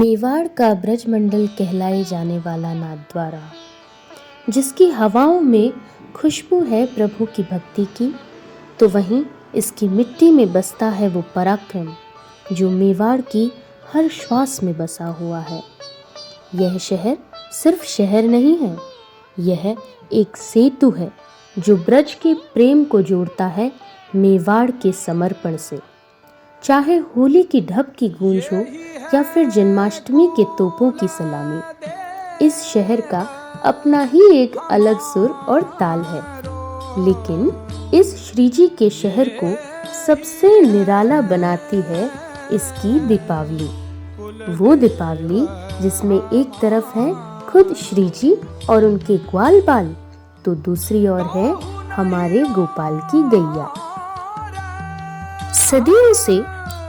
मेवाड़ का ब्रजमंडल कहलाए जाने वाला नाथद्वारा, जिसकी हवाओं में खुशबू है प्रभु की भक्ति की, तो वहीं इसकी मिट्टी में बसता है वो पराक्रम जो मेवाड़ की हर श्वास में बसा हुआ है। यह शहर सिर्फ शहर नहीं है, यह एक सेतु है जो ब्रज के प्रेम को जोड़ता है मेवाड़ के समर्पण से। चाहे होली की ढप की गूंज हो या फिर जन्माष्टमी के तोपों की सलामी, इस शहर का अपना ही एक अलग सुर और ताल है। लेकिन इस श्रीजी के शहर को सबसे निराला बनाती है इसकी दीपावली। वो दीपावली जिसमें एक तरफ है खुद श्रीजी और उनके ग्वाल बाल, तो दूसरी ओर है हमारे गोपाल की गैया। सदियों से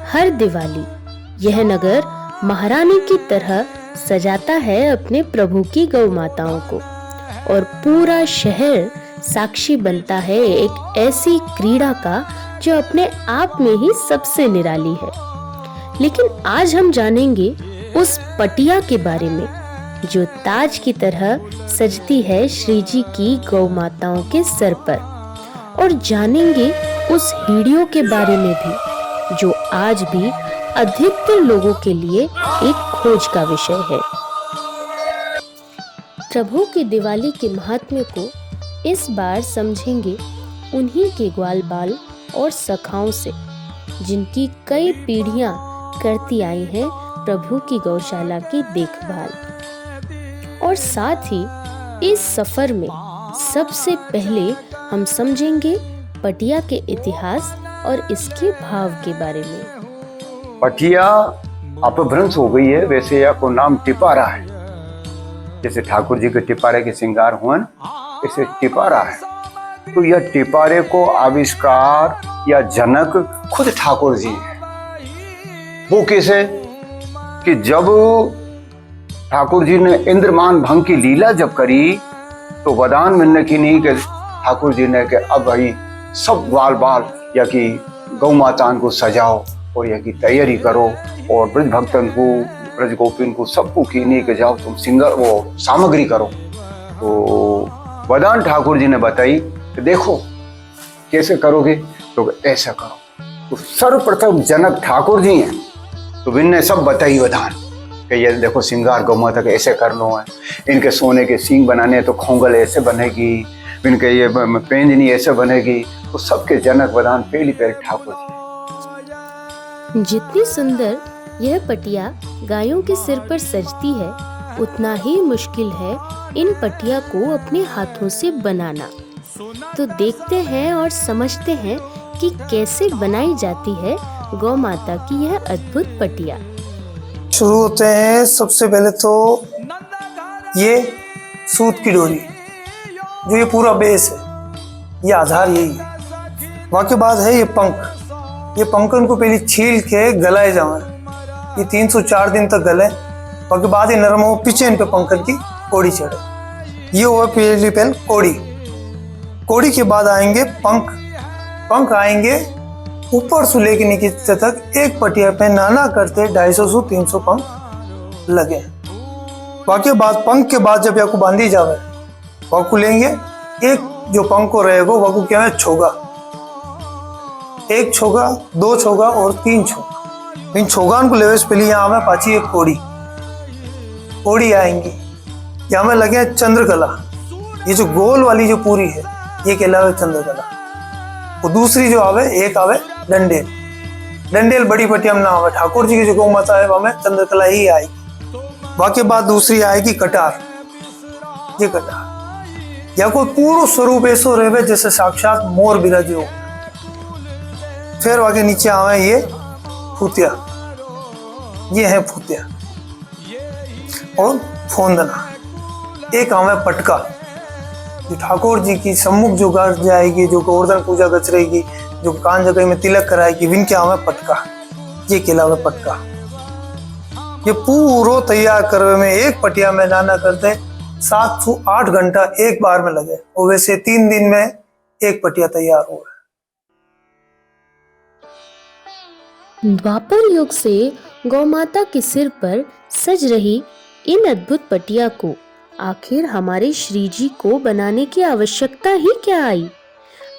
हर दिवाली यह नगर महारानी की तरह सजाता है अपने प्रभु की गौ माताओं को, और पूरा शहर साक्षी बनता है एक ऐसी क्रीड़ा का जो अपने आप में ही सबसे निराली है। लेकिन आज हम जानेंगे उस पटिया के बारे में जो ताज की तरह सजती है श्रीजी की गौ माताओं के सर पर, और जानेंगे उस हीड़ियों के बारे में भी जो आज भी अधिकतर लोगों के लिए एक खोज का विषय है। प्रभु की दिवाली के महात्म्य को इस बार समझेंगे उन्हीं के ग्वाल बाल और सखाओं से, जिनकी कई पीढ़ियां करती आई हैं प्रभु की गौशाला की देखभाल। और साथ ही इस सफर में सबसे पहले हम समझेंगे पटिया के इतिहास और इसके भाव के बारे में। पटिया अपभ्रंश हो गई है, वैसे या को नाम टिपारा है। जैसे ठाकुर जी के टिपारे के श्रृंगार हुए, इसे टिपारा है। तो यह टिपारे को आविष्कार या जनक खुद ठाकुर जी है। वो कैसे कि जब ठाकुर जी ने इंद्रमान भंग की लीला जब करी, तो वरदान मिलने की नहीं कि ठाकुर जी ने कि अब भाई सब ग्वाल बाल या कि गौ माताओं को सजाओ और या की तैयारी करो, और ब्रज भक्तन को ब्रज गोपिन को सबको कीने के जाओ तुम सिंगर वो सामग्री करो। तो वरदान ठाकुर जी ने बताई कि देखो कैसे करोगे, तो ऐसा करो। तो सर्वप्रथम जनक ठाकुर जी हैं, तो इनने सब बताई वरदान कि ये देखो श्रृंगार गौ माता का ऐसे करना है, इनके सोने के सींग बनाने तो खोंगल ऐसे बनेगी, इनके ये पेंजनी ऐसे बनेगी। तो सबके जनक वरदान पहली ठाकुर जी। जितनी सुंदर यह पटिया गायों के सिर पर सजती है, उतना ही मुश्किल है इन पटिया को अपने हाथों से बनाना। तो देखते हैं और समझते हैं कि कैसे बनाई जाती है गौ माता की यह अद्भुत पटिया। शुरू होते हैं सबसे पहले तो ये सूत की डोरी, जो ये पूरा बेस है, ये आधार यही है। वहाँ के बाद है ये पंख। ये पंखन को पहले छील के गलाए जाए, ये 304 दिन तक गले। वहाँ के बाद ये नरम हो पीछे इन पे पंखन की कोड़ी चढ़े। ये हुआ पहली पहल कोड़ी। कोड़ी के बाद आएंगे पंख। पंख आएंगे ऊपर से लेके नीचे तक एक पटिया पे नाना करते 250 से 300 पंख लगे। वहाँ के बाद पंख के बाद जब याकू बांधी जावे, वहाँ को लेंगे एक जो पंख को रहेगा वहाँ को क्या है छोगा। एक छोगा, दो छोगा और 3 छोगा। इन छोगान को लेवे से पहले यहाँ में पाची एक कोड़ी। कोड़ी आएंगी, यहाँ में लगे चंद्रकला। ये जो गोल वाली जो पूरी है ये कहलावे चंद्रकला। और दूसरी जो आवे एक आवे डंडेल। डंडेल बड़ी पटिया में ना आवे, ठाकुर जी की जो गौ माता है वहाँ में चंद्रकला ही आएगी। वहाँ के बाद दूसरी आएगी कटार। ये कटार या कोई पूर्ण स्वरूप ऐसो रहे जैसे साक्षात मोर बिराजे हो। फिर आगे नीचे आवे ये फूतिया, ये है फूतिया और फोंदना। एक आवे पटका, जो ठाकुर जी की सम्मुख जो गर जाएगी, जो गोवर्धन पूजा गचरेगी, जो कान जगह में तिलक कराएगी, विनके आवे पटका। ये कहलावे पटका। ये पूरा तैयार करने में एक पटिया में नाना करते 7 से 8 घंटा एक बार में लगे, और वैसे 3 दिन में एक पटिया तैयार हुआ। द्वापर युग से गौमाता के सिर पर सज रही इन अद्भुत पटिया को आखिर हमारे श्री जी को बनाने की आवश्यकता ही क्या आई?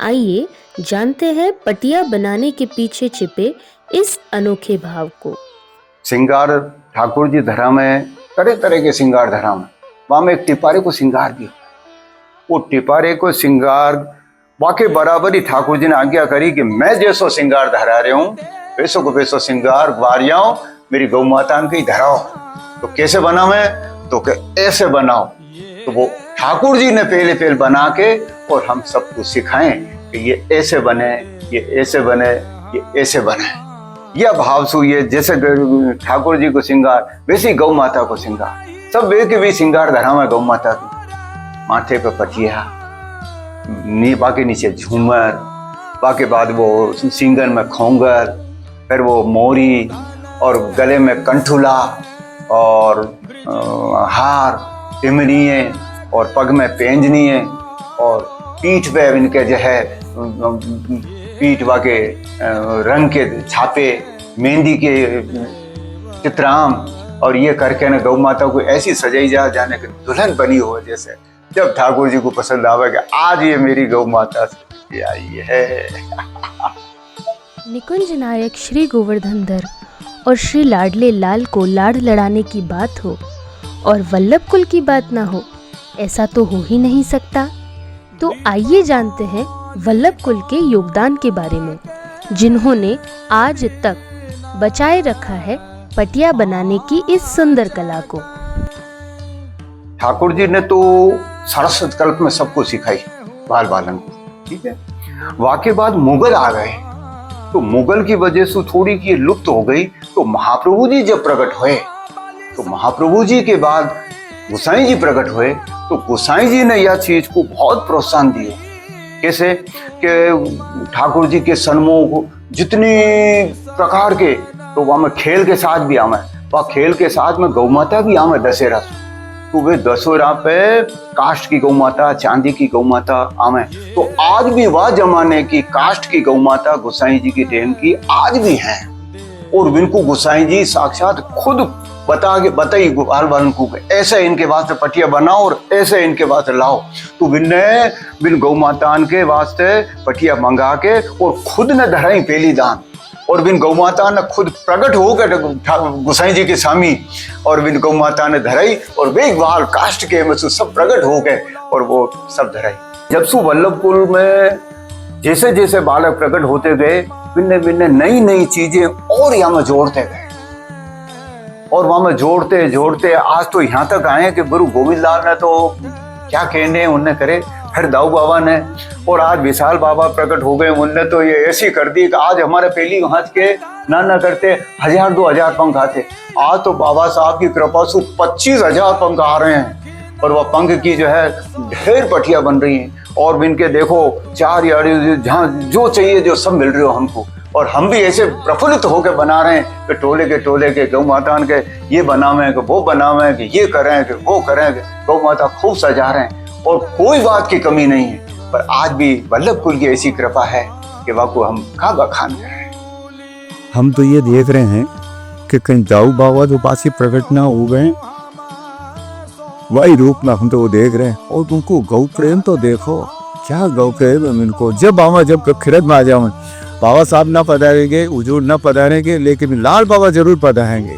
आइए जानते हैं पटिया बनाने के पीछे छिपे इस अनोखे भाव को। श्रृंगार ठाकुर जी धरा में तरह तरह के श्रृंगार धरा में, वहां में एक टिपारे को श्रृंगार दिया। वो टिपारे को श्रृंगार वाके बराबर ही ठाकुर जी ने आज्ञा करी कि मैं जैसो श्रृंगार धरा रहे हूँ वैसो को वैसो श्रृंगार वारियाओ मेरी गौ माता के ही धराओ। तो कैसे बना मैं तो ऐसे बनाओ। तो वो ठाकुर जी ने पहले बना के और हम सबको सिखाएं कि ये ऐसे बने, ये ऐसे बने, ये ऐसे बने। यह भाव सु ये जैसे ठाकुर जी को श्रृंगार वैसे गौ माता को श्रृंगार, सब वे के भी श्रृंगार धरा में गौ माता की। माथे पे पटिया, बाकी नीचे झूमर, बाकी बाद वो सिंगन में खोंगर, फिर वो मोरी और गले में कंठुला और हार टिमनिए और पग में पेंजनिए और पीठ पे इनके जो है पीठ वाके रंग के छापे, मेहंदी के चित्राम और ये करके ना गौ माता को ऐसी सजाई जा जाने की दुल्हन बनी हो जैसे जब ठाकुर जी को पसंद आवे कि आज ये मेरी गौ माता से आई है। निकुंज नायक श्री गोवर्धनधर और श्री लाडले लाल को लाड़ लड़ाने की बात हो और वल्लभ कुल की बात ना हो, ऐसा तो हो ही नहीं सकता। तो आइए जानते हैं वल्लभ कुल के योगदान के बारे में, जिन्होंने आज तक बचाए रखा है पटिया बनाने की इस सुंदर कला को। ठाकुर जी ने तो सरस्वत कल्प में सबको सिखाई बाल बालन को, ठीक है। वाके बाद मुगल आ गए तो मुगल की वजह से थोड़ी की लुप्त हो गई। तो महाप्रभु जी जब प्रकट हुए तो महाप्रभु जी के बाद गोसाई जी प्रकट हुए तो गोसाई जी ने यह चीज को बहुत प्रोत्साहन दिया। कैसे कि ठाकुर जी के सन्मुख जितने प्रकार के, तो वहां में खेल के साथ भी आवे, वह खेल के साथ में गौ माता भी आवे दशहरा। तो वे दशहरा पे काष्ठ की गौ माता, चांदी की गौ माता आवे। तो आज भी वह जमाने की काष्ठ की गौ माता गोसाई जी की टेन की आज भी हैं और बिनको गोसाई जी साक्षात खुद बताई बाल बालन को ऐसे इनके वास्ते पटिया बनाओ और ऐसे इनके वास्ते लाओ। तो बिन गौ माता के वास्ते पटिया मंगा के और खुद ने धराई पहली दान और बिन गौ माता ने खुद प्रकट हो गए गोसाई जी के स्वामी और बिन गौ माता ने धराई और वे बाल काष्ठ के में सब प्रकट हो गए और वो सब धराई। जब सु वल्लभ कुल में जैसे जैसे बालक प्रकट होते गए भिन्न भिन्न नई नई चीजें और यहाँ में जोड़ते गए और वहां में जोड़ते जोड़ते आज तो यहाँ तक आए कि गुरु गोविंद लाल ने तो क्या कहने उनने करे, फिर दाऊ बाबा ने और आज विशाल बाबा प्रकट हो गए। उनने तो ये ऐसी कर दी कि आज हमारे पहली हाथ के ना करते 1000-2000 पंख आते, आज तो बाबा साहब की कृपा से 25,000 पंख आ रहे हैं और वह पंख की जो है ढेर पटिया बन रही हैं और इनके देखो 4 यारी जहाँ जो चाहिए जो सब मिल रही हो हमको। और हम भी ऐसे प्रफुल्लित होकर बना रहे हैं कि टोले के गौ माता के ये बनावे कि वो बनावे कि ये करें कि वो करें कि गौ माता खूब सजा रहे हैं और कोई बात की कमी नहीं है। पर आज भी वल्लभ कुल की ऐसी कृपा है कि वाकू हम खा बखान कर रहे हैं। हम तो ये देख रहे हैं कि कहीं दाऊ बाबा जो पास प्रकट ना हो गए, वही रूप में हम तो वो देख रहे हैं। और तुमको गौ प्रेम तो देखो, क्या गौ प्रेम है इनको। जब खिरत में आ जाओ बाबा साहब ना पधारेंगे, हुजूर ना पधारेंगे, लेकिन लाल बाबा जरूर पधारेंगे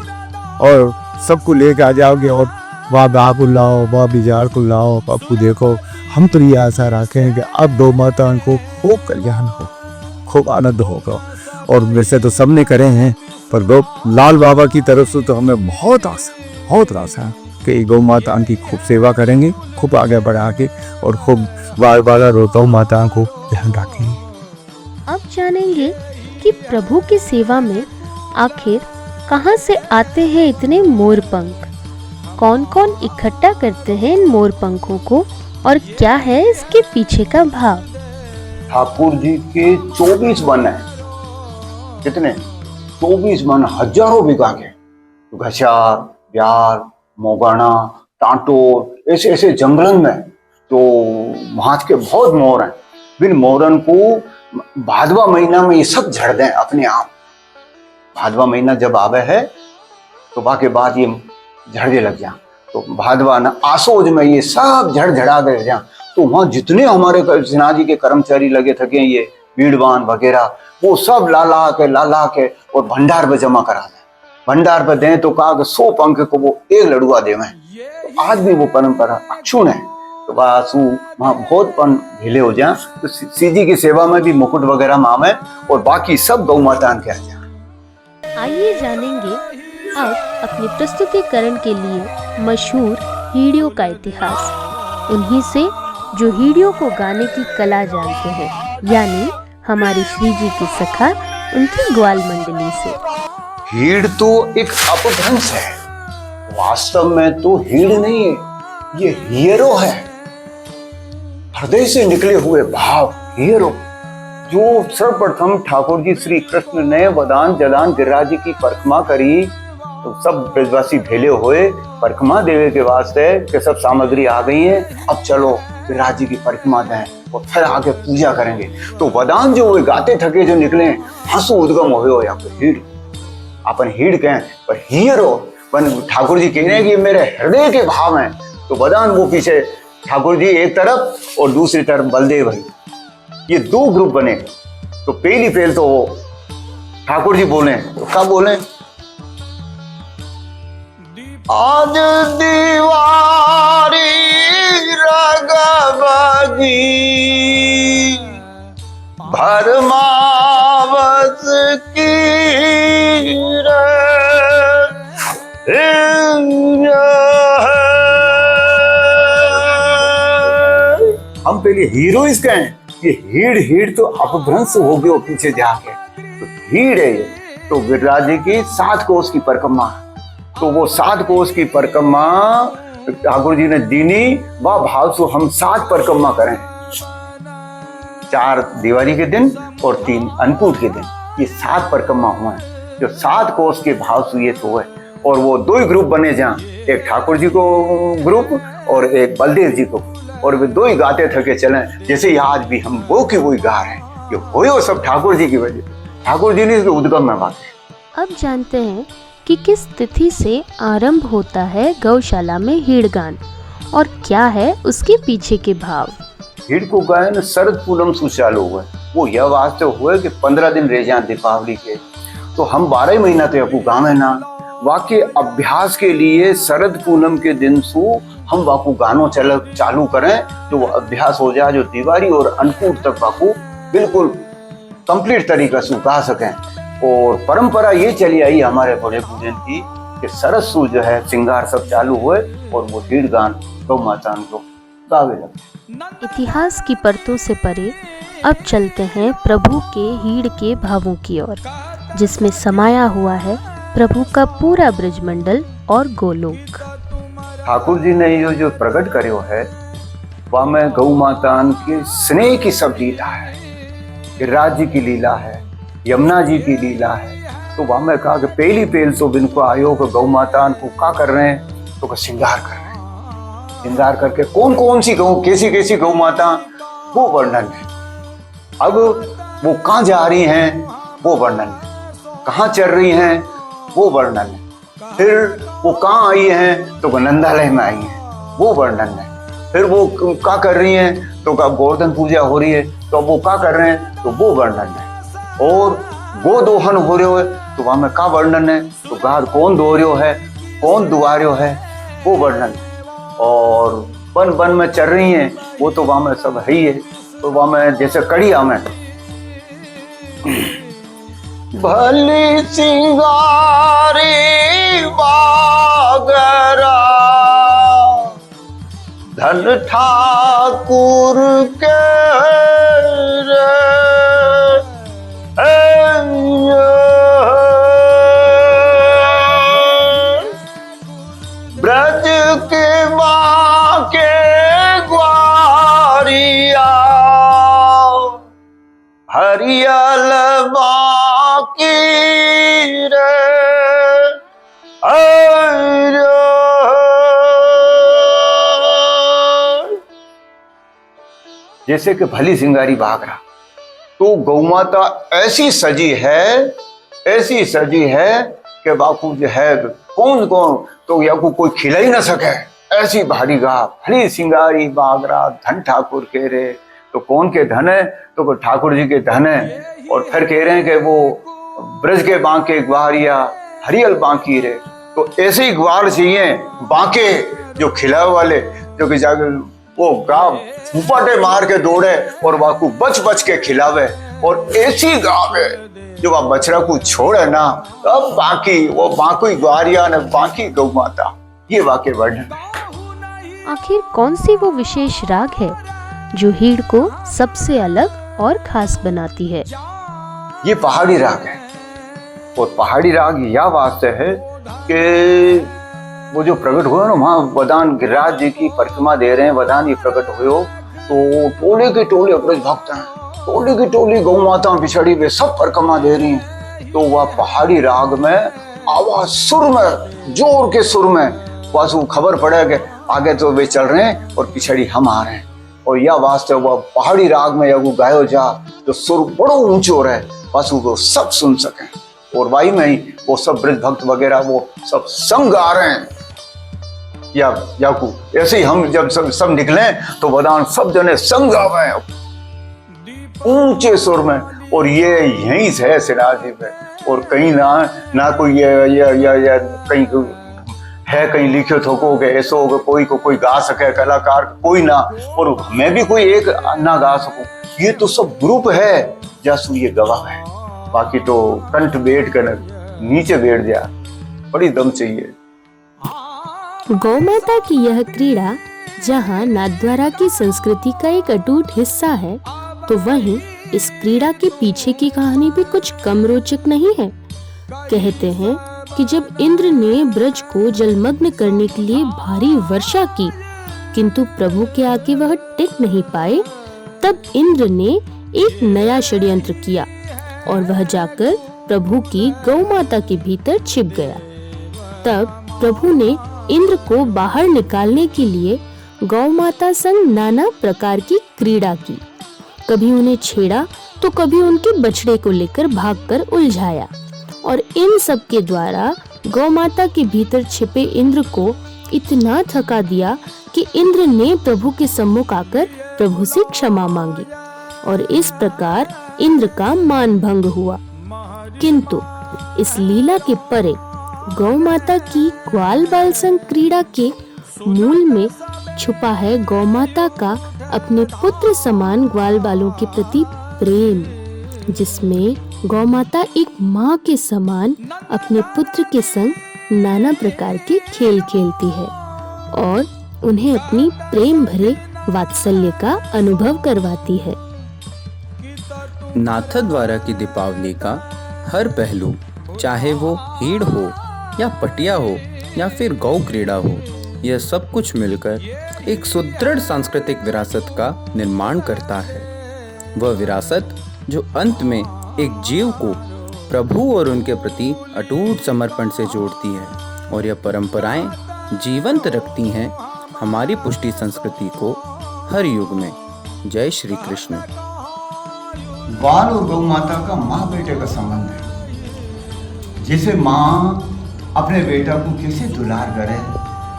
और सबको लेके आ जाओगे और वाह बा को लाओ, वाह बिजार को लाओ। आपको देखो हम तो ये आशा रखें कि अब गौ माता को खूब कल्याण हो, खूब आनंद होगा। और वैसे तो सबने करे हैं पर गौ लाल बाबा की तरफ से तो हमें बहुत आशा है कि गौ माता की खूब सेवा करेंगे, खूब आगे बढ़ा के और खूब बार बार गौ माता को ध्यान रखेंगे। अब जानेंगे कि प्रभु की सेवा में आखिर कहां से आते हैं इतने मोर पंख, कौन कौन इकट्ठा करते हैं इन मोर पंखों को और क्या है इसके पीछे का भाव। ठाकुर जी के 24 वन है। कितने? 24 वन, हजारों बीघा के। घसियार, ब्याल, मोगाना, टांटोर, ऐसे ऐसे जंगलन में तो वहां के बहुत मोर हैं। बिन मोरन को भादवा महीना में ये सब झड़ दें अपने आप। भादवा महीना जब आवे है तो बाकी बाद ये झड़ने लग जा। तो भादवा न आसोज में ये सब झड़झड़ा गए जा। तो वहां जितने हमारे सिन्हा जी के कर्मचारी लगे थके ये बीड़वान वगैरह, वो सब ला के और भंडार पे जमा करा दें। भंडार पे दें तो कहा 100 पंख को वो एक लड़ुआ देवे। तो आज भी वो परंपरा अक्षुण है। तो बस वहाँ बहुत पन ढीले हो जाए तो सीजी की सेवा में भी मुकुट वगैरह मामे और बाकी सब गौ माता के आ जाए। आइए जानेंगे अब अपने प्रस्तुतिकरण के लिए मशहूर हीड़ियों का इतिहास, उन्हीं से जो हीड़ियों को गाने की कला जानते हैं, यानी हमारे श्री जी के सखा उनकी ग्वाल मंडली से। हीड़ तो एक अपभ्रंश है, वास्तव में तो हीड़ नहीं है, ये हीरो है, हृदय से निकले हुए भाव हीरो, जो सर्वप्रथम ठाकुर जी श्री कृष्ण ने वदान जलान गिरिराज जी की परिक्रमा करी। तो सब ब्रजवासी भेले हुए परिक्रमा देवे के वास्ते कि सब सामग्री आ गई है, अब चलो गिरिराज जी की परिक्रमा दें और फिर आगे पूजा करेंगे। तो वदान जो हुए गाते थके जो निकले हंसू उद्गम हो या हीड़, अपन हीड़ कहें पर हीरो ठाकुर जी कह रहे हैं कि मेरे हृदय के भाव हैं। तो वदान वो पीछे ठाकुर जी एक तरफ और दूसरी तरफ बलदेव भाई, ये 2 ग्रुप बने। तो पहली पहल तो ठाकुर जी बोले, तो कब बोले, आज दीवारी रगबगी भरमावस की हम पहले हीरो इसका हैं। ये हीड़ तो अपभ्रंश हो गया पीछे जाके। तो हीड़ है ये, तो गिरिराज जी की 7 कोस की परिक्रमा। तो वो 7 कोस की परिक्रमा ठाकुर जी ने दीनी व भाव से हम 7 परिक्रमा करें, 4 दिवाली के दिन और 3 अन्नकूट के दिन, ये 7 परिक्रमा हुए हैं जो 7 कोस के भाव से ये हुए। और वो 2 ही ग्रुप बने जहाँ, एक ठाकुर जी को ग्रुप और एक बलदेव जी को, और वे 2 ही गाते थके चले। जैसे आज भी हम वो की वही गा रहे हैं, ये हो सब ठाकुर जी की वजह, ठाकुर जी ने इसके उद्गम में बात है। अब जानते हैं कि किस तिथि से आरंभ होता है गौशाला में हीड़ गान और क्या है उसके पीछे के भाव। हीड़ को गायन शरद पूनम से चालू हुआ, वो यह वास्ते हुए कि 15 दिन रह जाए दीपावली के। तो हम 12 महीना तो आपको गाँव है ना, वाके अभ्यास के लिए शरद पूनम के दिन से हम बापू गानों चालू करें तो वो अभ्यास हो जाए, जो दिवाली और अन्नकूट तक बापू बिल्कुल कंप्लीट तरीके से गा सकें। और परंपरा ये चली आई हमारे बड़े पूजन की कि सरसू जो है श्रृंगार सब चालू हुए और वो हीड़ गान गौ माता को गावे लगे। इतिहास की परतों से परे अब चलते हैं प्रभु के हीड़ के भावों की ओर, जिसमें समाया हुआ है प्रभु का पूरा ब्रजमंडल और गोलोक। ठाकुर जी ने जो प्रकट करो है वह में गौ माता के स्नेह की सब लीला है, गिरिराज जी की लीला है, यमुना जी की लीला है। तो वहां में कहा कि पहली पहल तो बिनको आयो कि गौ माता को क्या कर रहे हैं, तो श्रृंगार कर रहे हैं। श्रृंगार करके कौन कौन सी गौ, कैसी कैसी गौ माता, वो वर्णन है। अब वो कहाँ जा रही हैं वो वर्णन है, कहाँ चल रही हैं वो वर्णन है, फिर वो कहाँ आई हैं तो नंदालय में आई हैं वो वर्णन है, फिर वो क्या कर रही हैं तो गोवर्धन पूजा हो रही है तो अब वो क्या कर रहे हैं तो वो वर्णन है, और गोदोहन हो रहे हो तो वहां में क्या वर्णन है, तो गाद कौन दो रहे हो है, कौन दुआ रहे हो है वो वर्णन है, और वन वन में चल रही हैं वो तो वहां में सब है ही है। तो वहां में जैसे कड़िया में भली सिंगारी बागरा धन ठाकुर के ब्रज के माँ के ग्वारिया हरियल बाकी रे जैसे कि भली सिंगारी बागरा, तो गौ माता ऐसी सजी है ऐसी सजी है कि बापू जो है कौन कौन तो या को कोई खिला ही ना सके, ऐसी भारी गाह भली सिंगारी बागरा धन ठाकुर कह रहे। तो कौन के धन है? तो ठाकुर जी के धन है। और फिर कह रहे हैं कि वो ब्रज के बांके ग्वारिया हरियल बांकी रे। तो ऐसे ही ग्वार चाहिए बांके जो खिलावे वाले, जो कि जाकर वो गांव फूफाटे मार के दौड़े और बाकू बच बच के खिलावे। और ऐसी गांव है जो वह बछड़ा को छोड़े ना, तब बाकी वो बाकी ग्वारिया ने बाकी गौ माता, ये वाक्य वर्णन है। आखिर कौन सी वो विशेष राग है जो हीड़ को सबसे अलग और खास बनाती है? ये पहाड़ी राग है। और पहाड़ी राग यह वास्ते है कि वो जो प्रकट हुए ना वहाँ वदान गिरिराज जी की परिक्रमा दे रहे हैं, वदान ये प्रकट हुए तो टोले के टोले ब्रज भक्त हैं, टोली की टोली गौ माता पिछड़ी वे सब परिक्रमा दे रही हैं। तो वह पहाड़ी राग में आवाज सुर में, जोर के सुर में बस वो खबर पड़े कि आगे तो वे चल रहे हैं और पिछड़ी हम आ रहे हैं। और यह वास्ते वह पहाड़ी राग में या वो गायो जा जो सुर बड़ो ऊंचो रहे, बस वो सब सुन सके। और वाई में ही वो सब ब्रज भक्त वगैरह वो सब संग गा रहे हैं। या को ऐसे ही हम जब सब निकले तो वदान सब जने संग गावे ऊंचे सुर में। और ये यहीं से है सिराज जी पे, और कहीं ना कोई ये कहीं है कहीं लिखे थोको के ऐसा होगा कोई गा सके कलाकार कोई ना, और मैं भी कोई एक ना गा सकूं। ये तो सब ग्रुप है जैसू ये गवाह है। बाकी तो कंठ बैठ कर नीचे बैठ जा, बड़ी दम चाहिए। गौ माता की यह क्रीड़ा जहाँ नाथद्वारा की संस्कृति का एक अटूट हिस्सा है, तो वहीं इस क्रीड़ा के पीछे की कहानी भी कुछ कम रोचक नहीं है। कहते हैं कि जब इंद्र ने ब्रज को जलमग्न करने के लिए भारी वर्षा की, किंतु प्रभु के आगे वह टिक नहीं पाए, तब इंद्र ने एक नया षड्यंत्र किया और वह जाकर प्रभु की गौ माता के भीतर छिप गया। तब प्रभु ने इंद्र को बाहर निकालने के लिए गौ माता संग नाना प्रकार की क्रीड़ा की। कभी उन्हें छेड़ा तो कभी उनके बछड़े को लेकर भागकर उलझाया, और इन सब के द्वारा गौ माता के भीतर छिपे इंद्र को इतना थका दिया कि इंद्र ने प्रभु के सम्मुख आकर प्रभु से क्षमा मांगी, और इस प्रकार इंद्र का मान भंग हुआ। किंतु इस लीला के परे गौ माता की ग्वाल बाल संग क्रीड़ा के मूल में छुपा है गौ माता का अपने पुत्र समान ग्वाल बालों के प्रति प्रेम, जिसमें गौ माता एक माँ के समान अपने पुत्र के संग नाना प्रकार के खेल खेलती है और उन्हें अपनी प्रेम भरे वात्सल्य का अनुभव करवाती है। नाथद्वारा की दीपावली का हर पहलू, चाहे वो हीड़ हो या पटिया हो या फिर गौ क्रीड़ा हो, यह सब कुछ मिलकर एक सुदृढ़ सांस्कृतिक विरासत का निर्माण करता है। वह विरासत जो अंत में एक जीव को प्रभु और उनके प्रति अटूट समर्पण से जोड़ती है, और यह परंपराएं जीवंत रखती हैं हमारी पुष्टि संस्कृति को हर युग में। जय श्री कृष्ण। बाल और गौ माता का माँ बेटे का संबंध है। जैसे माँ अपने बेटा को कैसे दुलार करे,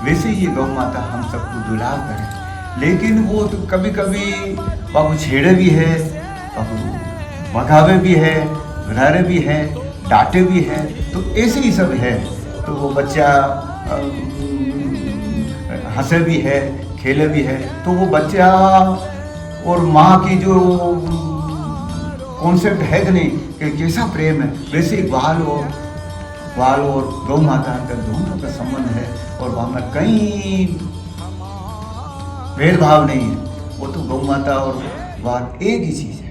वैसे ये गौ माता हम सबको दुलार करे। लेकिन वो तो कभी कभी बाबू छेड़े भी है, बाबू भगावे भी है, घरारे भी है, डांटे भी है, तो ऐसे ही सब है। तो वो बच्चा हंसे भी है, खेले भी है। तो वो बच्चा और माँ की जो कॉन्सेप्ट है कि नहीं कि कैसा प्रेम है, वैसे ग्वाल और गौ माता का दोनों का संबंध है, और वहाँ में कहीं भेदभाव नहीं है। वो तो गौ माता और ग्वाल एक ही चीज़ है।